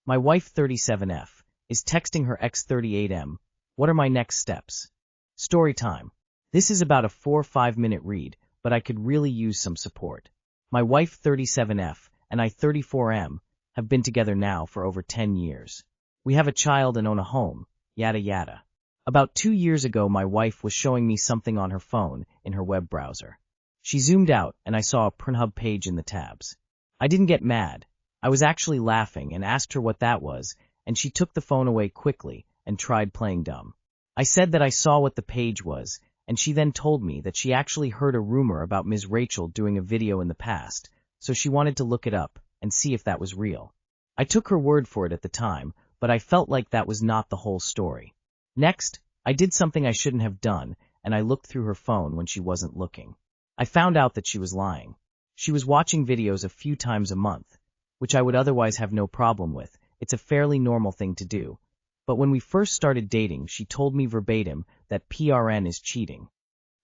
My wife 37F is texting her ex 38M. What are my next steps? Story time. This is about a 4 or 5 minute read, but I could really use some support. My wife 37F and I 34M have been together now for over 10 years. We have a child and own a home, yada yada. About 2 years ago, my wife was showing me something on her phone in her web browser. She zoomed out and I saw a Pornhub page in the tabs. I didn't get mad. I was actually laughing and asked her what that was, and she took the phone away quickly and tried playing dumb. I said that I saw what the page was, and she then told me that she actually heard a rumor about Ms. Rachel doing a video in the past, so she wanted to look it up and see if that was real. I took her word for it at the time, but I felt like that was not the whole story. Next, I did something I shouldn't have done, and I looked through her phone when she wasn't looking. I found out that she was lying. She was watching videos a few times a month, which I would otherwise have no problem with. It's a fairly normal thing to do. But when we first started dating, she told me verbatim that PRN is cheating.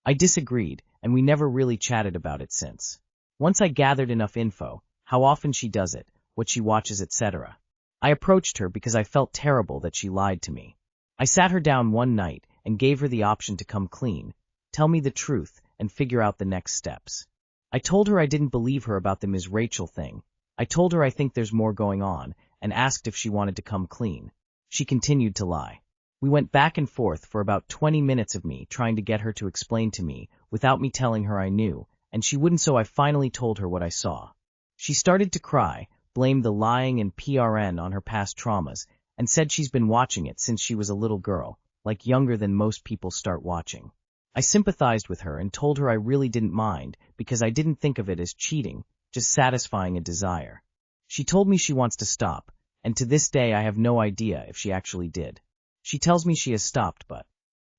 I disagreed, and we never really chatted about it since. Once I gathered enough info, how often she does it, what she watches, etc., I approached her because I felt terrible that she lied to me. I sat her down one night and gave her the option to come clean, tell me the truth, and figure out the next steps. I told her I didn't believe her about the Ms. Rachel thing. I told her I think there's more going on, and asked if she wanted to come clean. She continued to lie. We went back and forth for about 20 minutes of me trying to get her to explain to me without me telling her I knew, and she wouldn't, so I finally told her what I saw. She started to cry, blamed the lying and PRN on her past traumas, and said she's been watching it since she was a little girl, like younger than most people start watching. I sympathized with her and told her I really didn't mind because I didn't think of it as cheating, just satisfying a desire. She told me she wants to stop, and to this day I have no idea if she actually did. She tells me she has stopped, but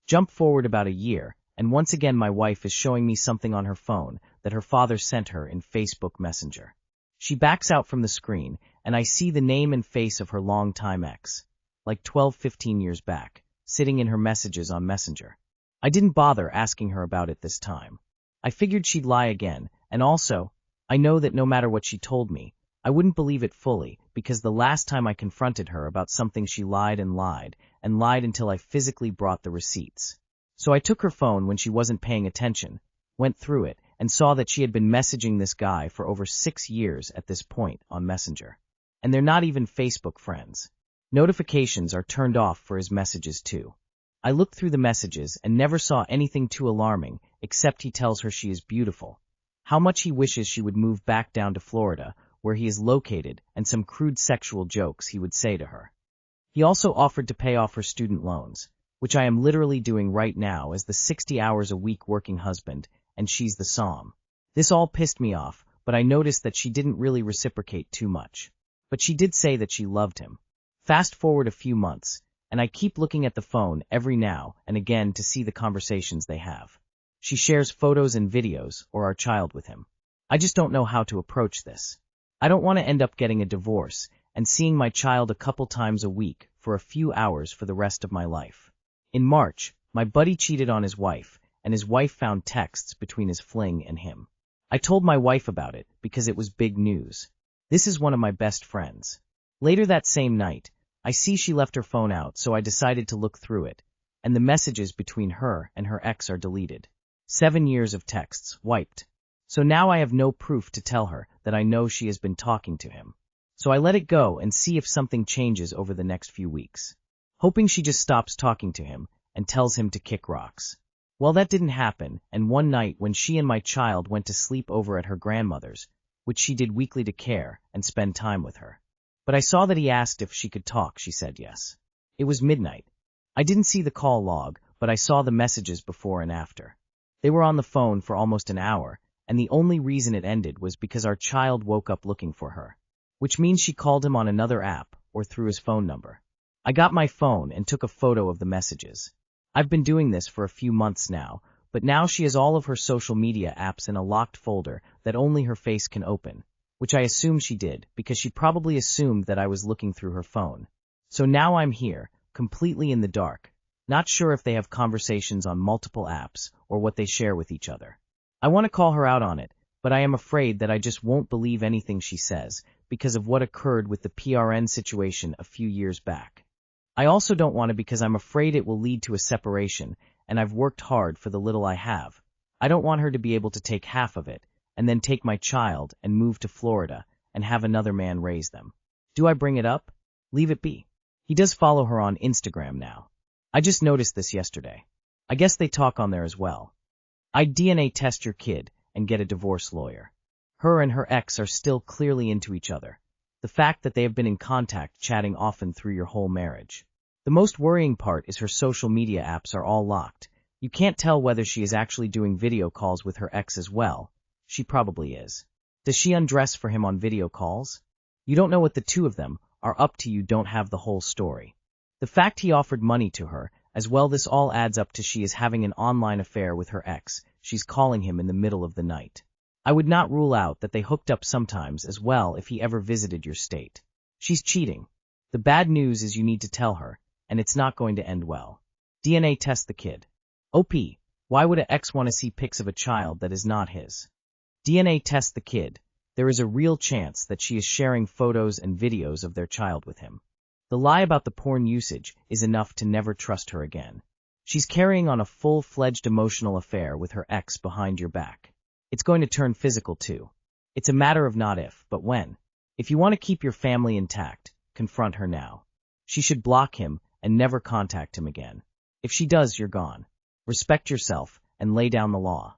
jump forward about a year, and once again my wife is showing me something on her phone that her father sent her in Facebook Messenger. She backs out from the screen, and I see the name and face of her longtime ex, like 12-15 years back, sitting in her messages on Messenger. I didn't bother asking her about it this time. I figured she'd lie again, and also, I know that no matter what she told me, I wouldn't believe it fully, because the last time I confronted her about something she lied and lied until I physically brought the receipts. So I took her phone when she wasn't paying attention, went through it, and saw that she had been messaging this guy for over 6 years at this point on Messenger. And they're not even Facebook friends. Notifications are turned off for his messages too. I looked through the messages and never saw anything too alarming, except he tells her she is beautiful, how much he wishes she would move back down to Florida, where he is located, and some crude sexual jokes he would say to her. He also offered to pay off her student loans, which I am literally doing right now as the 60 hours a week working husband, and she's the psalm. This all pissed me off, but I noticed that she didn't really reciprocate too much. But she did say that she loved him. Fast forward a few months, and I keep looking at the phone every now and again to see the conversations they have. She shares photos and videos or our child with him. I just don't know how to approach this. I don't want to end up getting a divorce and seeing my child a couple times a week for a few hours for the rest of my life. In March, my buddy cheated on his wife, and his wife found texts between his fling and him. I told my wife about it because it was big news. This is one of my best friends. Later that same night, I see she left her phone out, so I decided to look through it, and the messages between her and her ex are deleted. 7 years of texts wiped. So now I have no proof to tell her that I know she has been talking to him. So I let it go and see if something changes over the next few weeks, hoping she just stops talking to him and tells him to kick rocks. Well, that didn't happen, and one night when she and my child went to sleep over at her grandmother's, which she did weekly to care and spend time with her. But I saw that he asked if she could talk. She said yes. It was midnight. I didn't see the call log, but I saw the messages before and after. They were on the phone for almost an hour, and the only reason it ended was because our child woke up looking for her, which means she called him on another app or through his phone number. I got my phone and took a photo of the messages. I've been doing this for a few months now, but now she has all of her social media apps in a locked folder that only her face can open, which I assume she did because she probably assumed that I was looking through her phone. So now I'm here, completely in the dark, not sure if they have conversations on multiple apps or what they share with each other. I want to call her out on it, but I am afraid that I just won't believe anything she says because of what occurred with the PRN situation a few years back. I also don't want to because I'm afraid it will lead to a separation, and I've worked hard for the little I have. I don't want her to be able to take half of it, and then take my child and move to Florida and have another man raise them. Do I bring it up? Leave it be. He does follow her on Instagram now. I just noticed this yesterday. I guess they talk on there as well. I'd DNA test your kid and get a divorce lawyer. Her and her ex are still clearly into each other. The fact that they have been in contact, chatting often through your whole marriage. The most worrying part is her social media apps are all locked. You can't tell whether she is actually doing video calls with her ex as well. She probably is. Does she undress for him on video calls? You don't know what the two of them are up to. You don't have the whole story. The fact he offered money to her, as well, this all adds up to she is having an online affair with her ex. She's calling him in the middle of the night. I would not rule out that they hooked up sometimes as well if he ever visited your state. She's cheating. The bad news is you need to tell her, and it's not going to end well. DNA test the kid. OP, why would an ex want to see pics of a child that is not his? DNA test the kid. There is a real chance that she is sharing photos and videos of their child with him. The lie about the porn usage is enough to never trust her again. She's carrying on a full-fledged emotional affair with her ex behind your back. It's going to turn physical too. It's a matter of not if, but when. If you want to keep your family intact, confront her now. She should block him and never contact him again. If she does, you're gone. Respect yourself and lay down the law.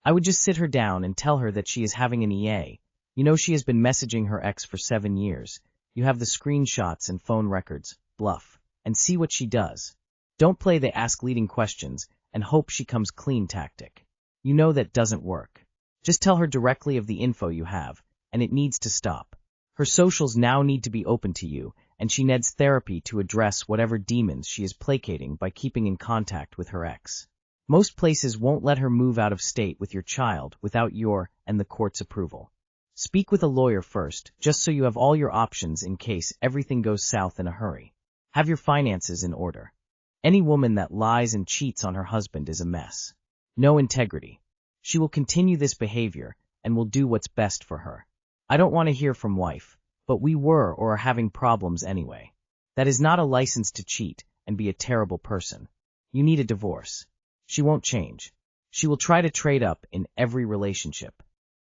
I would just sit her down and tell her that she is having an EA. You know she has been messaging her ex for 7 years. You have the screenshots and phone records. Bluff. And see what she does. Don't play the ask leading questions and hope she comes clean tactic. You know that doesn't work. Just tell her directly of the info you have, and it needs to stop. Her socials now need to be open to you, and she needs therapy to address whatever demons she is placating by keeping in contact with her ex. Most places won't let her move out of state with your child without your and the court's approval. Speak with a lawyer first, just so you have all your options in case everything goes south in a hurry. Have your finances in order. Any woman that lies and cheats on her husband is a mess. No integrity. She will continue this behavior and will do what's best for her. I don't want to hear from wife, but we were or are having problems anyway. That is not a license to cheat and be a terrible person. You need a divorce. She won't change. She will try to trade up in every relationship.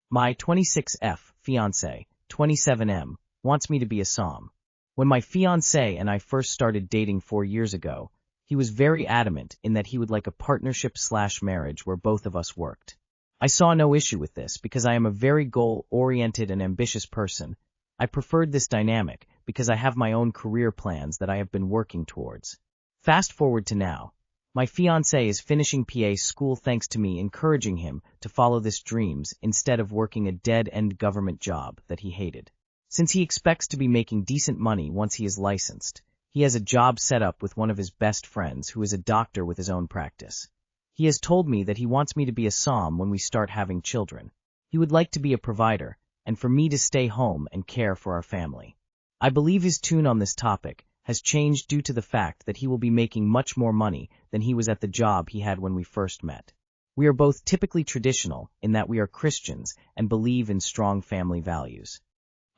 My 26F fiancé, 27M, wants me to be a Psalm. When my fiancé and I first started dating 4 years ago, he was very adamant in that he would like a partnership/marriage where both of us worked. I saw no issue with this because I am a very goal-oriented and ambitious person. I preferred this dynamic because I have my own career plans that I have been working towards. Fast forward to now. My fiancé is finishing PA school thanks to me encouraging him to follow this dreams instead of working a dead-end government job that he hated. Since he expects to be making decent money once he is licensed, he has a job set up with one of his best friends who is a doctor with his own practice. He has told me that he wants me to be a Psalm when we start having children. He would like to be a provider, and for me to stay home and care for our family. I believe his tune on this topic has changed due to the fact that he will be making much more money than he was at the job he had when we first met. We are both typically traditional in that we are Christians and believe in strong family values.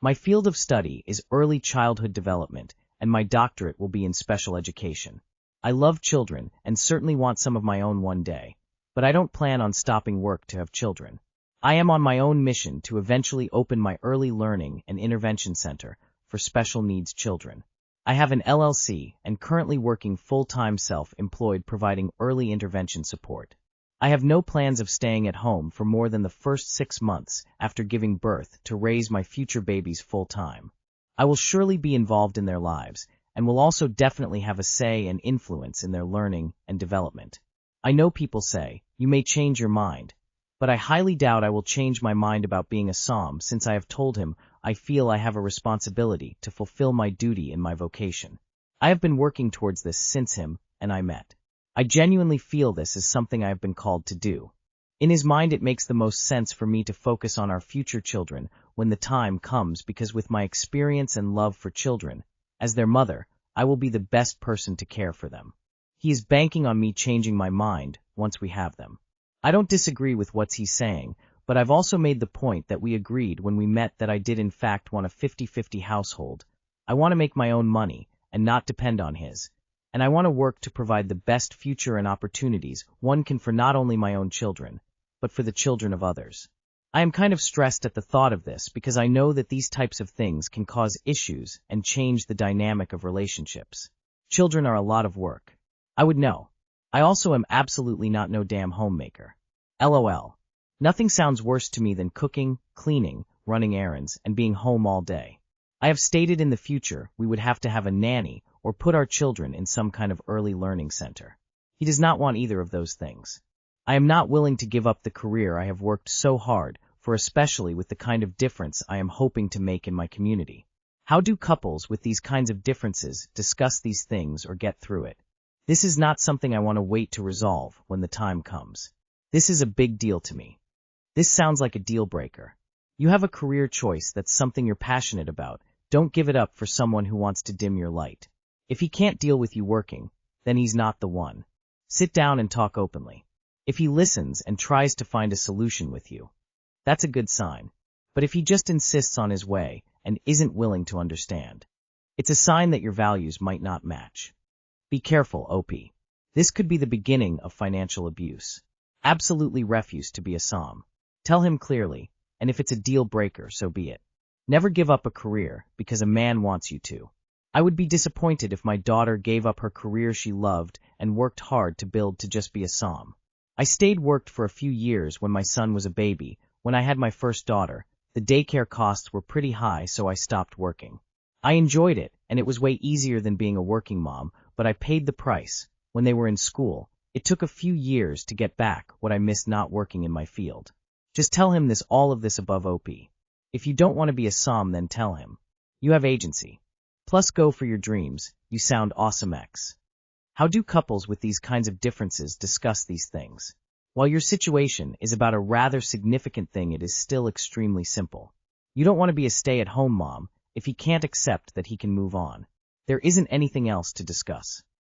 My field of study is early childhood development, and my doctorate will be in special education. I love children and certainly want some of my own one day, but I don't plan on stopping work to have children. I am on my own mission to eventually open my early learning and intervention center for special needs children. I have an LLC and currently working full-time self-employed providing early intervention support. I have no plans of staying at home for more than the first 6 months after giving birth to raise my future babies full-time. I will surely be involved in their lives and will also definitely have a say and influence in their learning and development. I know people say, you may change your mind, but I highly doubt I will change my mind about being a Psalm since I have told him I feel I have a responsibility to fulfill my duty in my vocation. I have been working towards this since him and I met. I genuinely feel this is something I have been called to do. In his mind it makes the most sense for me to focus on our future children when the time comes because with my experience and love for children, as their mother, I will be the best person to care for them. He is banking on me changing my mind once we have them. I don't disagree with what he's saying, but I've also made the point that we agreed when we met that I did in fact want a 50-50 household. I want to make my own money and not depend on his. And I want to work to provide the best future and opportunities one can for not only my own children, but for the children of others. I am kind of stressed at the thought of this because I know that these types of things can cause issues and change the dynamic of relationships. Children are a lot of work. I would know. I also am absolutely not no damn homemaker. LOL. Nothing sounds worse to me than cooking, cleaning, running errands, and being home all day. I have stated in the future we would have to have a nanny or put our children in some kind of early learning center. He does not want either of those things. I am not willing to give up the career I have worked so hard for, especially with the kind of difference I am hoping to make in my community. How do couples with these kinds of differences discuss these things or get through it? This is not something I want to wait to resolve when the time comes. This is a big deal to me. This sounds like a deal breaker. You have a career choice that's something you're passionate about. Don't give it up for someone who wants to dim your light. If he can't deal with you working, then he's not the one. Sit down and talk openly. If he listens and tries to find a solution with you, that's a good sign. But if he just insists on his way and isn't willing to understand, it's a sign that your values might not match. Be careful, OP. This could be the beginning of financial abuse. Absolutely refuse to be a SOM. Tell him clearly, and if it's a deal breaker, so be it. Never give up a career because a man wants you to. I would be disappointed if my daughter gave up her career she loved and worked hard to build to just be a SOM. I worked for a few years when my son was a baby. When I had my first daughter, the daycare costs were pretty high, so I stopped working. I enjoyed it, and it was way easier than being a working mom, but I paid the price. When they were in school, it took a few years to get back what I missed not working in my field. Just tell him this, all of this above, OP. If you don't want to be a SOM, then tell him. You have agency. Plus go for your dreams. You sound awesome, X. How do couples with these kinds of differences discuss these things? While your situation is about a rather significant thing, it is still extremely simple. You don't want to be a stay-at-home mom if he can't accept that he can move on. There isn't anything else to discuss.